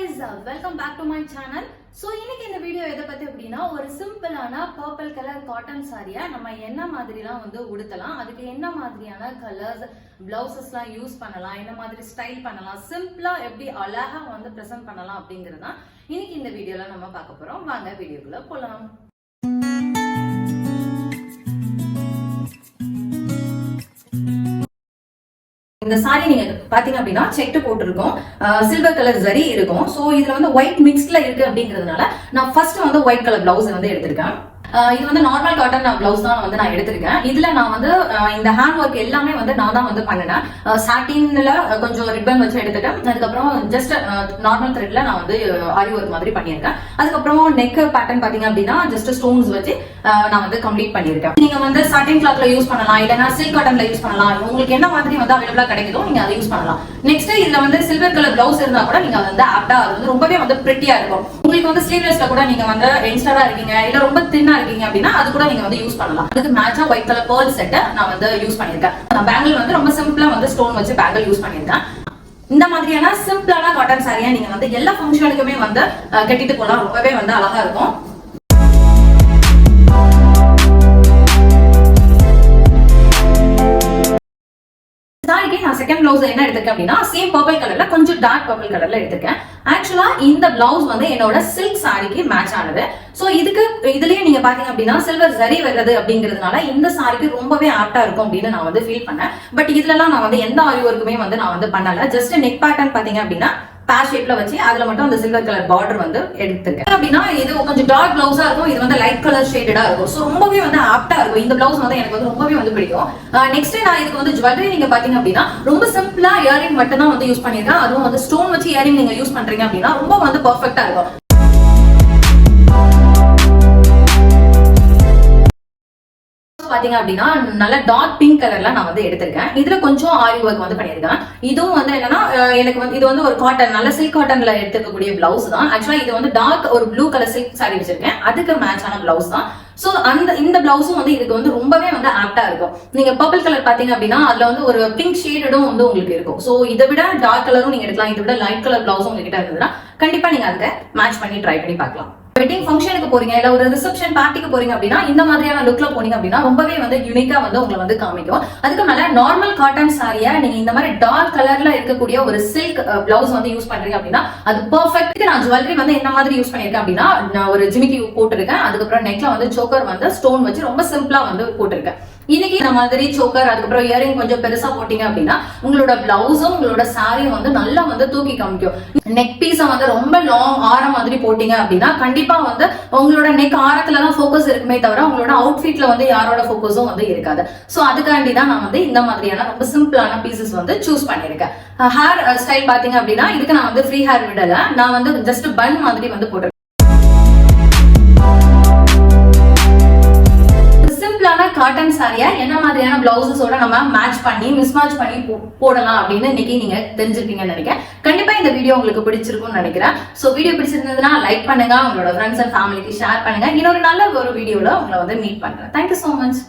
guys, welcome back to my channel. So இன்னைக்கு இந்த video எதை பத்தி அப்படினா ஒரு சிம்பிளான பர்பிள் கலர் காட்டன் சாரியா நம்ம என்ன மாதிரிலாம் வந்து உடுத்தலாம், அதுக்கு என்ன மாதிரியான கலர்ஸ் பிளவுசஸ்லாம் யூஸ் பண்ணலாம், என்ன மாதிரி ஸ்டைல் பண்ணலாம், சிம்பிளா எப்படி அழகா வந்து பிரசன்ட் பண்ணலாம் அப்படிங்கறது தான் இன்னைக்கு இந்த வீடியோல நம்ம பார்க்க போறோம். வாங்க வீடியோக்குள்ள போலாம். இந்த சாரி நீங்க பாத்தீங்க அப்படின்னா செக் போட்டிருக்கோம், சில்வர் கலர் ஜரி இருக்கும். சோ இதுல வந்து ஒயிட் மிக்ஸ்ல இருக்கு அப்படிங்கிறதுனால நான் ஃபர்ஸ்ட் வந்து ஒயிட் கலர் பிளவுஸ் வந்து எடுத்திருக்கேன். இது வந்து நார்மல் காட்டன் பிளவுஸ் தான் வந்து நான் எடுத்திருக்கேன். இதுல நான் வந்து இந்த ஹேண்ட் ஒர்க் எல்லாமே வந்து நான் தான் வந்து பண்ணினேன். சாட்டின்ல கொஞ்சம் ரிப்பன் வச்சு எடுத்துட்டேன். அதுக்கப்புறம் ஜஸ்ட் நார்மல் த்ரெட்ல நான் வந்து ஆரி ஒர்க் மாதிரி பண்ணியிருக்கேன். அதுக்கப்புறம் நெக் பேட்டர்ன் பாத்தீங்க அப்படின்னா ஜஸ்ட் ஸ்டோன்ஸ் வச்சு நான் வந்து கம்ப்ளீட் பண்ணியிருக்கேன். நீங்க வந்து சாட்டின் கிளாத்ல யூஸ் பண்ணலாம், இல்லைன்னா சில்க் காட்டன்ல யூஸ் பண்ணலாம். உங்களுக்கு என்ன மாதிரி வந்து அவைலபிளா கிடைக்குதோ நீங்க அதை யூஸ் பண்ணலாம். நெக்ஸ்ட் இதுல வந்து சில்வர் கலர் பிளவுஸ் இருந்தா கூட நீங்க வந்து ஆப்டா அது வந்து ரொம்பவே வந்து பிரிட்டியா இருக்கும். உங்களுக்கு வந்து ஸ்லீவ்லெஸ்ல கூட நீங்க வந்து யங்ஸ்டரா இருக்கீங்க, இல்ல ரொம்ப தின்னா இருக்கீங்க அப்படின்னா அது கூட நீங்க வந்து யூஸ் பண்ணலாம். அதுக்கு மேட்சா ஒயிட் கலர் பேர்ல் செட் நான் வந்து யூஸ் பண்ணிருக்கேன். நான் பேங்கிள் வந்து ரொம்ப சிம்பிளா வந்து ஸ்டோன் வச்சு பேங்கிள் யூஸ் பண்ணிருக்கேன். இந்த மாதிரியான சிம்பிளான காட்டன் சாரியா நீங்க வந்து எல்லா ஃபங்க்ஷனுக்குமே வந்து கட்டிட்டு போலாம். ரொம்பவே வந்து அழகா இருக்கும். நான் செகண்ட் பிளவுஸ் என்ன எடுத்திருக்கேன் அப்படின்னா சேம் பர்பிள் கலர்ல கொஞ்சம் டார்க் பர்பிள் கலர்ல எடுத்திருக்கேன். ஆக்சுவலா இந்த பிளவுஸ் வந்து என்னோட சில்க் சாரிக்கு மேட்ச் ஆனது. சோ இதுலயே நீங்க பாத்தீங்க அப்படின்னா சில்வர் ஜரி வருது அப்படிங்கிறதுனால இந்த சாரிக்கு ரொம்பவே ஆப்டா இருக்கும் அப்படின்னு நான் வந்து ஃபீல் பண்ணேன். பட் இதுல எல்லாம் நான் வந்து எந்த ஆரி ஒர்க்குமே வந்து நான் வந்து பண்ணல. ஜஸ்ட் நெக் பேட்டர்ன் பாத்தீங்க அப்படின்னா பேர் ஷேப்ல வச்சு அதுல மட்டும் அந்த சில்வர் கலர் பார்டர் வந்து எடுத்துருக்கேன். அப்படின்னா இது கொஞ்சம் டார்க் பிளவுஸா இருக்கும், இது வந்து லைட் கலர் ஷேடடா இருக்கும். சோ ரொம்பவே வந்து ஆப்டா இருக்கும். இந்த பிளவுஸ் வந்து எனக்கு வந்து ரொம்பவே வந்து பிடிக்கும். நெக்ஸ்ட் நான் இதுக்கு வந்து ஜுவல்லரி நீங்க பாத்தீங்க அப்படின்னா ரொம்ப சிம்பிளா இயரிங் மட்டும் தான் வந்து யூஸ் பண்ணிருக்கேன். அதுவும் வந்து ஸ்டோன் வச்சு இயரிங் நீங்க யூஸ் பண்றீங்க அப்படின்னா ரொம்ப வந்து பெர்ஃபெக்ட்டா இருக்கும். பாத்தீங்க அப்படின்னா நல்ல டார்க் பிங்க் கலர்ல நான் வந்து எடுத்திருக்கேன். இதுல கொஞ்சம் ஆரி ஒர்க் வந்து பண்ணிருக்கேன். இதுவும் வந்து என்னன்னா எனக்கு வந்து இது வந்து ஒரு காட்டன் நல்ல சில்க் காட்டன்ல எடுத்துக்கக்கூடிய பிளவுஸ் தான். ஆக்சுவலா இது வந்து டார்க் ஒரு ப்ளூ கலர் சில்க் சாரி வச்சிருக்கேன். அதுக்கு மேட்சான பிளவுஸ் தான். சோ இந்த பிளவுஸும் வந்து இதுக்கு வந்து ரொம்பவே வந்து ஆப்டா இருக்கும். நீங்க பர்பிள் கலர் பாத்தீங்க அப்படின்னா அதுல வந்து ஒரு பிங்க் ஷேடும் வந்து உங்களுக்கு இருக்கும். சோ இதை விட டார்க் கலரும் நீங்க எடுக்கலாம். இதை விட லைட் கலர் பிளவுஸும் உங்ககிட்ட இருந்ததுன்னா கண்டிப்பா நீங்க அதை மேட்ச் பண்ணி ட்ரை பண்ணி பார்க்கலாம். வெட்டிங் ஃபங்க்ஷனுக்கு போறீங்க, இல்ல ஒரு ரிசப்ஷன் பார்ட்டிக்கு போறீங்க அப்படின்னா இந்த மாதிரியான லுக்ல போனீங்க அப்படின்னா ரொம்பவே வந்து யூனிக்கா வந்து உங்களை வந்து காமிக்கும். அதுக்கு மேல நார்மல் காட்டன் சாரியா நீங்க இந்த மாதிரி டார்க் கலர்ல இருக்கக்கூடிய ஒரு சில்க் பிளவுஸ் வந்து யூஸ் பண்றீங்க அப்படின்னா அது பெர்ஃபெக்ட். நான் ஜுவல்லரி வந்து என்ன மாதிரி யூஸ் பண்ணிருக்கேன் அப்படின்னா நான் ஒரு ஜிமிக்கி போட்டிருக்கேன். அதுக்கப்புறம் நெக்ல வந்து சோக்கர் வந்து ஸ்டோன் வச்சு ரொம்ப சிம்பிளா வந்து போட்டிருக்கேன். இன்னைக்கு இந்த மாதிரி சோக்கர் அதுக்கப்புறம் இயரிங் கொஞ்சம் பெருசா போட்டீங்க அப்படின்னா உங்களோட பிளவுஸும் உங்களோட சாரியும் வந்து நல்லா வந்து தூக்கி காமிக்கும். நெக் பீஸ வந்து ரொம்ப லாங் ஆரம் மாதிரி போட்டீங்க அப்படின்னா கண்டிப்பா வந்து உங்களோட நெக் ஆரத்துலதான் போக்கஸ் இருக்குமே தவிர உங்களோட அவுட்ஃபிட்ல வந்து யாரோட போக்கஸும் வந்து இருக்காது. சோ அதுக்காண்டி தான் நான் வந்து இந்த மாதிரியான ரொம்ப சிம்பிளான பீசஸ் வந்து சூஸ் பண்ணிருக்கேன். ஹேர் ஸ்டைல் பாத்தீங்க அப்படின்னா இதுக்கு நான் வந்து ஃப்ரீ ஹேர் விடல, நான் வந்து ஜஸ்ட் பன் மாதிரி வந்து போட்டிருக்கேன். காட்டன் சாரியா என்ன மாதிரியான பிளவுஸஸோட நம்ம மேட்ச் பண்ணி மிஸ்மேட்ச் பண்ணி போடலாம் அப்படின்னு இன்னைக்கு நீங்க தெரிஞ்சிருப்பீங்கன்னு நினைக்கிறேன். கண்டிப்பா இந்த வீடியோ உங்களுக்கு பிடிச்சிருக்கும்னு நினைக்கிறேன். சோ வீடியோ பிடிச்சிருந்ததுன்னா லைக் பண்ணுங்க, உங்களோட ஃப்ரெண்ட்ஸ் அண்ட் ஃபேமிலிக்கு ஷேர் பண்ணுங்க. இன்னொரு நல்ல ஒரு வீடியோல உங்களை வந்து மீட் பண்றேன். Thank you so much.